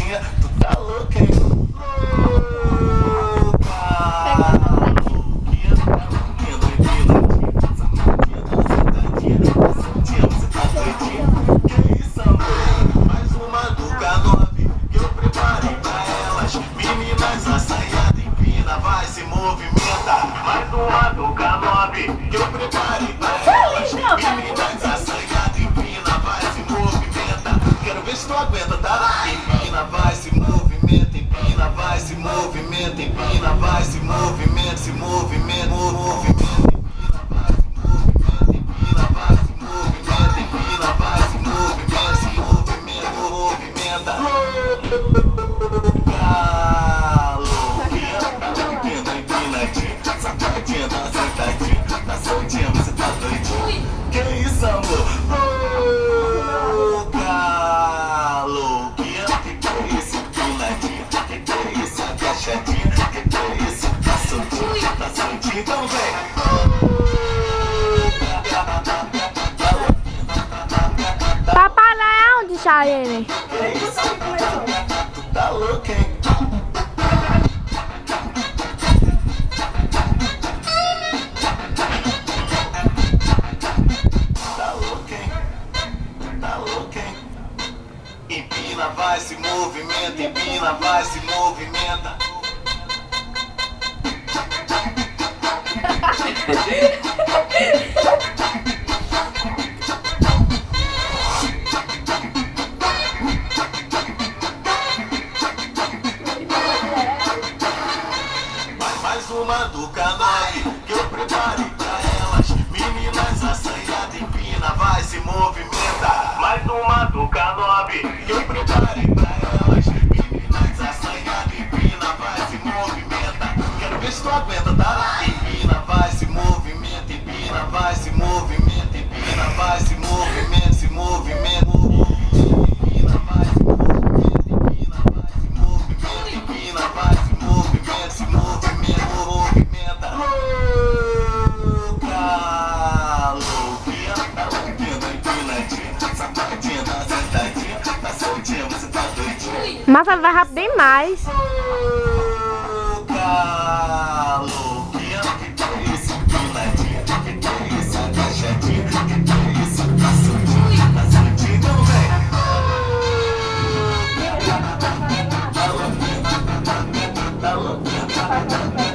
sentadinha, tu tá louca, hein? Meninas assanhadas, empina, vai, se movimenta. Mais uma do K9 que eu preparei pra elas. Meninas assanhadas, empina, vai, se movimenta. Quero ver se tu aguenta, tá? Empina, vai, se movimenta. Empina, vai, se movimenta. Empina, vai, se movimenta. Se movimenta, movimenta. Empina, vai, se movimenta. Empina, vai, se movimenta. Empina, vai, se movimenta. Se movimenta, movimenta. Você tá doidinho? Que isso, amor? Ô, galo. Que é isso, pinadinho? Que é isso, agachadinho? Que é isso, tá soltinho? Tá soltinho? Então vem. Papai lá é onde, Chayenne? Que é isso? Tu tá louco, hein? Empina, vai, se movimenta, empina, vai, se movimenta. Mais uma do K9 que eu preparei pra elas. Meninas assanhadas, empina, vai, se movimenta. Mais uma do K9 que eu preparei pra elas. Meninas assanhadas, empina, vai, se movimenta. Quero ver se tu aguenta, tá? Empina, vai, se movimenta. Empina, vai, se movimenta. Empina, vai, se movimenta. Se movimenta. Empina, vai, se movimenta. Empina, vai, se movimenta. Empina, vai, se movimenta. Se movimenta, movimenta. Louca, louquinha, empinadinha, safadinha, tá sentadinha, tá soltinha, você tá doidinha. Mas ela vai rápido demais. Louca, louquinha, que é isso, empinadinha, que é isso, agachadinha, que é isso, tá soltinha, então vem. Tá louquinha, tá louquinha, tá louquinha.